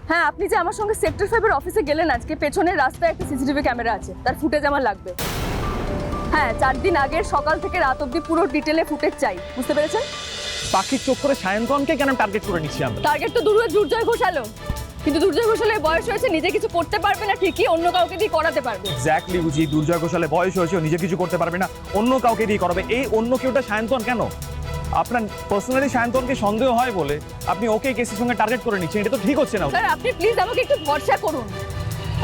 হ্যাঁ, আপনি যে আমার সঙ্গে সেক্টর 5 এর অফিসে গেলেন আজকে, পেছনের রাস্তায় একটা সিসিটিভি ক্যামেরা আছে, তার ফুটেজ আমার লাগবে। হ্যাঁ, 4 দিন আগের সকাল থেকে রাত অবধি পুরো ডিটেলে ফুটেজ চাই, বুঝতে পেরেছেন? পাখির চোখ করে সায়ন্তনকে কেন টার্গেট করে নিচ্ছি আমরা? টার্গেট তো দুর্জয় ঘোষালো, কিন্তু দুর্জয় ঘোষালের বয়স হয়েছে, নিজে কিছু করতে পারবে না ঠিকই, অন্য কাউকে দিয়ে করাতে পারবে। এক্স্যাক্টলি বুঝি, দুর্জয় ঘোষালে বয়স হয়েছে, নিজে কিছু করতে পারবে না, অন্য কাউকে দিয়ে করাবে। এই অন্য কেউটা সায়ন্তন কেন? আপনার পার্সোনালি সায়ন্তনকে সন্দেহ হয় বলে আপনি ওকে কেসের সঙ্গে টার্গেট করে নিচ্ছেন, এটা তো ঠিক হচ্ছে না। স্যার, আপনি প্লিজ আমাকে একটু ভরসা করুন।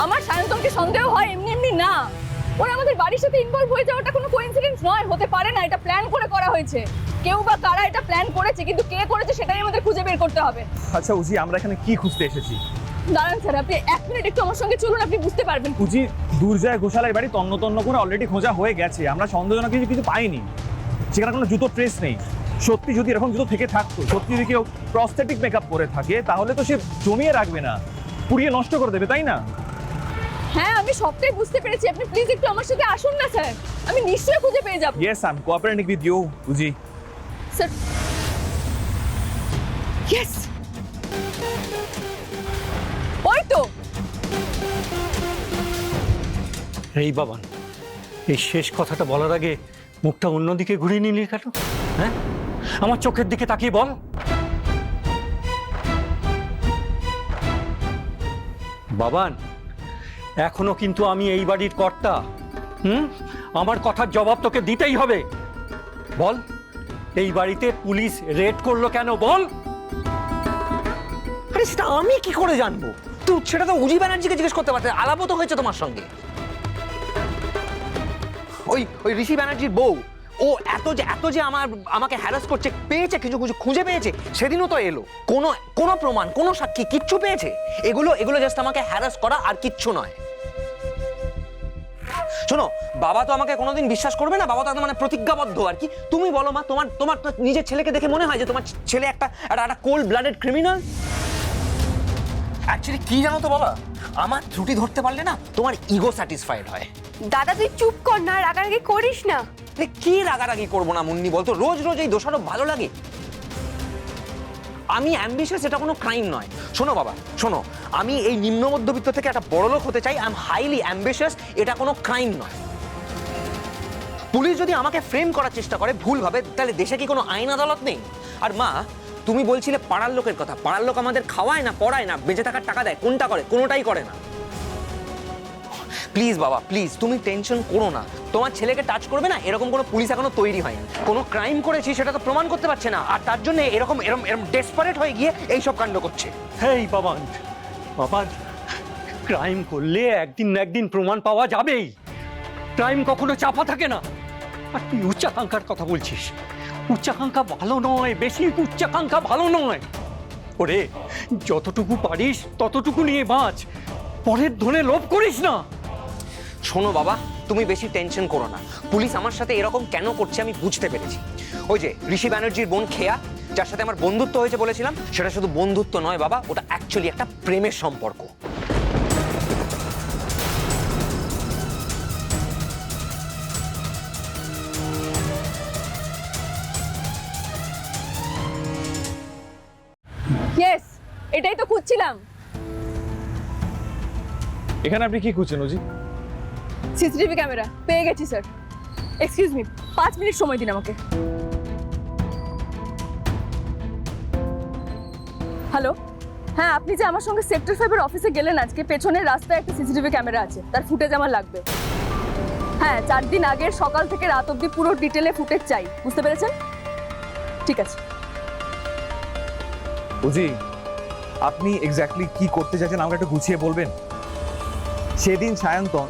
আমার সায়ন্তনকে সন্দেহ হয় এমনি এমনি না, ওরা আমাদের বাড়ির সাথে ইনভলভ হয়ে যাওয়াটা কোনো কোইন্সিডেন্স নয়, হতে পারে না, এটা প্ল্যান করে করা হয়েছে। কেউ বা কারা এটা প্ল্যান করেছে, কিন্তু কে করেছে সেটাই আমাদের খুঁজে বের করতে হবে। আচ্ছা উজি, আমরা এখানে কি খুঁজতে এসেছি? দাঁড়ান স্যার, আপনি 1 মিনিট একটু আমার সঙ্গে চলুন, আপনি বুঝতে পারবেন। উজি, দুর্জয় ঘোষালের বাড়ি তন্ন তন্ন করে অলরেডি খোঁজা হয়ে গেছে, আমরা সন্দেহজনক কিছু পাইনি। সেখানে কোনো জুতো ট্রেস নেই। সত্যি যদি এরকম জুতো থেকে থাকতো, সত্যি যদি কেউ প্রস্থেটিক মেকআপ করে থাকে, তাহলে তো সে জমিয়ে রাখবে না, পুড়িয়ে নষ্ট করে দেবে, তাই না? হ্যাঁ, আমি সবটাই বুঝতে পেরেছি, আপনি প্লিজ একটু আমার সাথে আসুন না স্যার, আমি নিশ্চয়ই খুঁজে পেয়ে যাব। Yes, I am cooperating with you উজি। স্যার, ইয়েস, ওই তো। এই বাবান, এই শেষ কথাটা বলার আগে মুখটা অন্যদিকে ঘুরিয়ে নিলি কেন? হ্যাঁ, আমার চোখের দিকে তাকিয়ে বল। বাবান, এখনো কিন্তু আমি এই বাড়ির কর্তা। আমার কথার জবাব তোকে দিতেই হবে। বল, এই বাড়িতে পুলিশ রেড করলো কেন, বল। আরে সেটা আমি কি করে জানবো? তুই সেটা তো উজি ব্যানার্জিকে জিজ্ঞেস করতে পারতে, আলাপও তো হয়েছে তোমার সঙ্গে। ওই ঋষি ব্যানার্জির বউ, ও এত যে আমাকে হ্যারাস করছে, পেয়েছে কিছু খুঁজে পেয়েছে, সেদিনও তো এলো। কোনো প্রমাণ, কোনো সাক্ষী, কিচ্ছু পেয়েছে? এগুলো জাস্ট আমাকে হ্যারাস করা আর কিচ্ছু নয়। শোনো, বাবা তো আমাকে কোনোদিন বিশ্বাস করবে না, বাবা তো একদম মানে প্রতিজ্ঞাবদ্ধ আর কি। তুমি বলো মা, তোমার নিজের ছেলেকে দেখে মনে হয় যে তোমার ছেলে একটা কোল্ড ব্লাডেড ক্রিমিনাল? অ্যাকচুয়ালি কি জানো তো বাবা, আমার ত্রুটি ধরতে পারলে না তোমার ইগো স্যাটিসফাইড হয়। দাদা তুই চুপ কর না, রাগারাগি করিস না। কি রাগারাগি করবো না মুন্নি, বলতো? রোজ রোজ এই দোষারোপ ভালো লাগে? আমি অ্যাম্বিশিয়াস, এটা কোনো ক্রাইম নয়। শোনো বাবা, শোনো, আমি এই নিম্ন মধ্যবিত্ত থেকে একটা বড়লোক হতে চাই, আই এম হাইলি অ্যাম্বিশিয়াস, এটা কোনো ক্রাইম নয়। পুলিশ যদি আমাকে ফ্রেম করার চেষ্টা করে ভুলভাবে, তাহলে দেশে কি কোনো আইন আদালত নেই? আর মা, তুমি বলছিলে পাড়ার লোকের কথা, পাড়ার লোক আমাদের খাওয়ায় না, পড়ায় না, বেঁচে থাকার টাকা দেয়, কোনটা করে? কোনোটাই করে না। প্লিজ বাবা, প্লিজ তুমি টেনশন করো না, তোমার ছেলেকে টাচ করবে না এরকম কোনো পুলিশ এখনো তৈরি হয়নি। কোনো ক্রাইম করেছি সেটা তো প্রমাণ করতে পারছে না, আর তার জন্য এরকম ডেসপারেট হয়ে গিয়ে এইসব কাণ্ড করছে। হেই বাবান, বাবান, ক্রাইম করলে একদিন না একদিন প্রমাণ পাওয়া যাবেই। ক্রাইম কখনো চাপা থাকে না। আর তুই উচ্চাকাঙ্ক্ষার কথা বলছিস, উচ্চাকাঙ্ক্ষা ভালো নয়, বেশি উচ্চাকাঙ্ক্ষা ভালো নয়। ওরে, যতটুকু পারিস ততটুকু নিয়ে বাঁচ, পরের ধনে লোভ করিস না। শোনো বাবা, তুমি বেশি টেনশন করো না, পুলিশ আমার সাথে এরকম কেন করছে আমি বুঝতে পেরেছি। ওই যে ঋষি ব্যানার্জির বোন খেয়া, যার সাথে আমার বন্ধুত্ব হয়েছে বলেছিলাম, সেটা শুধু বন্ধুত্ব নয় বাবা, ওটা অ্যাকচুয়ালি একটা প্রেমের সম্পর্ক। ইয়েস, এটাই তো খুঁজছিলাম। এখানে আপনি কি খুঁজছেন উজি? সিসিটিভি ক্যামেরা পেয়ে গেছি স্যার। এক্সকিউজ মি, 5 মিনিট সময় দিন আমাকে। হ্যালো, হ্যাঁ, আপনি যে আমার সঙ্গে সেক্টর 5 এর অফিসে গেলেন আজকে, পেছনের রাস্তায় একটা সিসিটিভি ক্যামেরা আছে, তার ফুটেজ আমার লাগবে। হ্যাঁ, 4 দিন আগের সকাল থেকে রাত অবধি পুরো ডিটেলে ফুটেজ চাই, বুঝতে পেরেছেন? ঠিক আছে। উজি, আপনি এক্স্যাক্টলি কি করতে চাইছেন আমাকে একটু গুছিয়ে বলবেন? সেদিন সায়ন্তন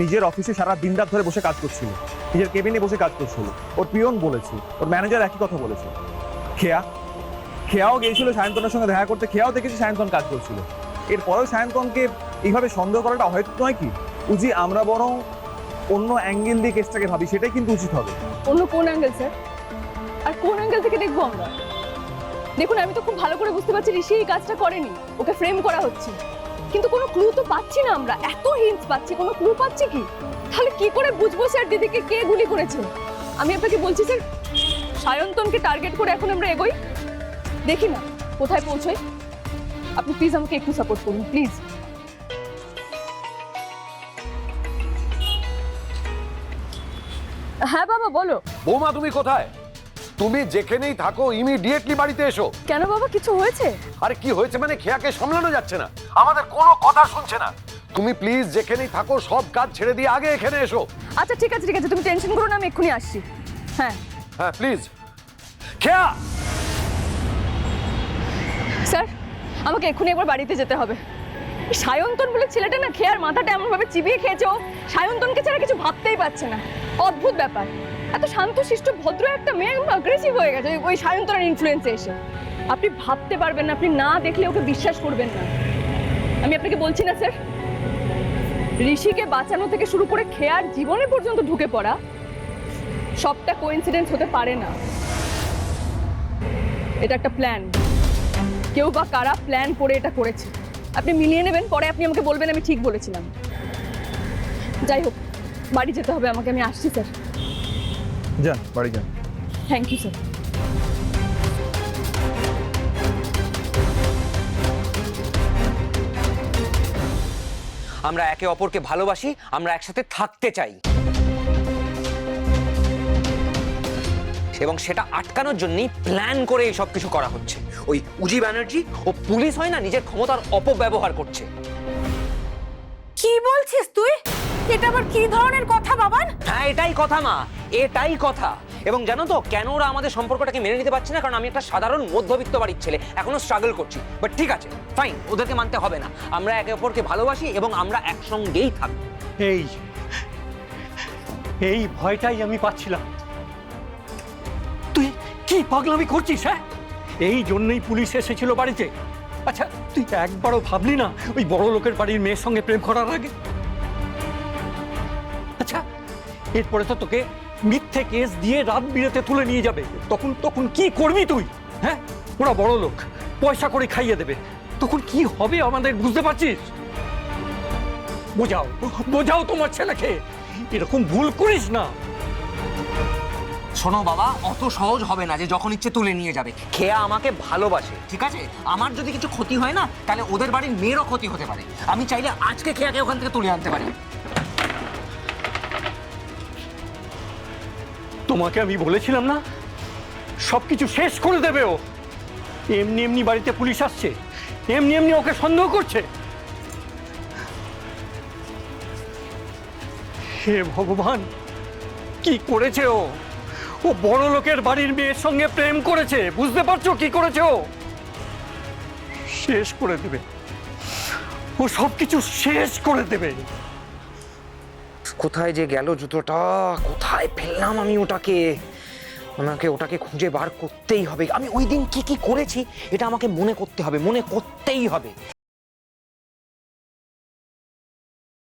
নিজের অফিসে সারা দিন রাত ধরে বসে কাজ করছিল, নিজের কেবিনে বসে কাজ করছিল, ওর পিয়ন বলেছে, ওর ম্যানেজার একই কথা বলেছে। খেয়াও গিয়েছিল সায়ন্তনের সঙ্গে দেখা করতে, খেয়াও দেখেছি সায়ন্তন কাজ করছিল। এরপরেও সায়ন্তনকে এইভাবে সন্দেহ করাটা হয়তো নয় কি উজি? আমরা বরং অন্য অ্যাঙ্গেল দিয়ে কেসটাকে ভাবি, সেটাই কিন্তু উচিত হবে। অন্য কোন অ্যাঙ্গেল স্যার? আর কোন অ্যাঙ্গেল থেকে দেখবো আমরা? দেখুন, আমি তো খুব ভালো করে বুঝতে পারছি ঋষি এই কাজটা করেনি, ওকে ফ্রেম করা হচ্ছে, কিন্তু কোনো ক্লু তো পাচ্ছি না আমরা। এত হিন্টস পাচ্ছি, কোনো ক্লু পাচ্ছি কি? তাহলে কি করে বুঝবো স্যার দিদিকে কে গুলি করেছে? আমি আপনাকে বলছি স্যার, সায়ন্তনকে টার্গেট করে এখন আমরা এগোই, দেখি না কোথায় পৌঁছই। আপনি প্লিজ আমাকে একটু সাপোর্ট করুন প্লিজ। হ্যাঁ বাবা বলো। বৌমা তুমি কোথায়? তুমি যেখানেই থাকো ইমিডিয়েটলি বাড়িতে এসো। কেন বাবা, কিছু হয়েছে? আরে কি হয়েছে মানে খেয়াকে সামলানো যাচ্ছে না, আমাদের কোনো কথা শুনছে না। তুমি প্লিজ যেখানেই থাকো সব কাজ ছেড়ে দিয়ে আগে এখানে এসো। আচ্ছা ঠিক আছে ঠিক আছে, তুমি টেনশন করো না, আমি এক্ষুনি আসছি। হ্যাঁ হ্যাঁ প্লিজ। খেয়া, স্যার আমাকে এক্ষুনি একবার বাড়িতে যেতে হবে। সায়ন্তন বলে ছেলেটা না খেয়ার মাথাটা এমনভাবে চিবিয়ে খেয়েছে, ও সায়ন্তনকে ছাড়া কিছু ভাবতেই পারছে না। অদ্ভুত ব্যাপার, এত শান্তশিষ্ট ভদ্র একটা মেয়ে অ্যাগ্রেসিভ হয়ে গেছে ওই সায়ন্তনের ইনফ্লুয়েন্সে এসে। আপনি ভাবতে পারবেন না, আপনি না দেখলে ওকে বিশ্বাস করবেন না। আমি আপনাকে বলছি না স্যার, ঋষিকে বাঁচানো থেকে শুরু করে খেয়ার জীবনে পর্যন্ত ঢুকে পড়া সবটা কোইন্সিডেন্স হতে পারে না। এটা একটা প্ল্যান, কেউ বা কারা প্ল্যান করে এটা করেছে। আপনি মিলিয়ে নেবেন, পরে আপনি আমাকে বলবেন আমি ঠিক বলেছিলাম। যাই হোক, বাড়ি যেতে হবে আমাকে, আমি আসছি স্যার। যান বাড়ি যান। Thank you sir. আমরা একে অপরকে ভালোবাসি, আমরা একসাথে থাকতে চাই, এবং সেটা আটকানোর জন্যই প্ল্যান করে এই সব কিছু করা হচ্ছে। ওই উজি ব্যানার্জি ও পুলিশ হয় না, নিজের ক্ষমতার অপব্যবহার করছে। কি বলছিস তুই? এটা আবার কি ধরনের কথা বাবান? হ্যাঁ এটাই কথা মা, এটাই কথা। এবং জানো তো কেন ওরা আমাদের সম্পর্কটাকে মেনে নিতে পারছে না? কারণ আমি একটা সাধারণ মধ্যবিত্ত বাড়ির ছেলে, এখনো স্ট্রাগল করছি। বাট ঠিক আছে, ফাইন, ওদেরকে মানতে হবে না। আমরা একে অপরকে ভালোবাসি এবং আমরা একসঙ্গেই থাকবো। এই এই ভয়টাই আমি পাচ্ছিলাম। তুই কি পাগলামি করছিস? হ্যাঁ, এই জন্যই পুলিশ এসেছিল বাড়িতে। আচ্ছা তুই একবারও ভাবলি না ওই বড় লোকের বাড়ির মেয়ের সঙ্গে প্রেম করার আগে? আচ্ছা এরপরে তো তোকে মিথ্যে কেস দিয়ে রাত বিরেতে তুলে নিয়ে যাবে, তখন তখন কি করবি তুই? হ্যাঁ, ওরা বড় লোক, পয়সা করে খাইয়ে দেবে, তখন কি হবে আমাদের বুঝতে পারছিস? বোঝাও বোঝাও তোমার ছেলেকে, এরকম ভুল করিস না। শোনো বাবা, অত সহজ হবে না যে যখন ইচ্ছে তুলে নিয়ে যাবে। খেয়া আমাকে ভালোবাসে, ঠিক আছে? আমার যদি কিছু ক্ষতি হয় না, তাহলে ওদের বাড়ির মেয়েরও ক্ষতি হতে পারে। আমি চাইলে আজকে খেয়াকে ওখান থেকে তুলে আনতে পারি। তোমাকে আমি বলেছিলাম না সবকিছু শেষ করে দেবে ও। এমনি এমনি বাড়িতে পুলিশ আসছে, এমনি এমনি ওকে সন্দেহ করছে। হে ভগবান, কি করেছে ও? ও বড় লোকের বাড়ির মেয়ের সঙ্গে প্রেম করেছে, বুঝতে পারছো কি করেছে ও? শেষ করে দেবে ও, সবকিছু শেষ করে দেবে। কোথায় যে গেল জুতোটা, কোথায় ফেললাম আমি ওটাকে? আমাকে ওটাকে খুঁজে বার করতেই হবে। আমি ওই দিন কি কি করেছি এটা আমাকে মনে করতে হবে, মনে করতেই হবে।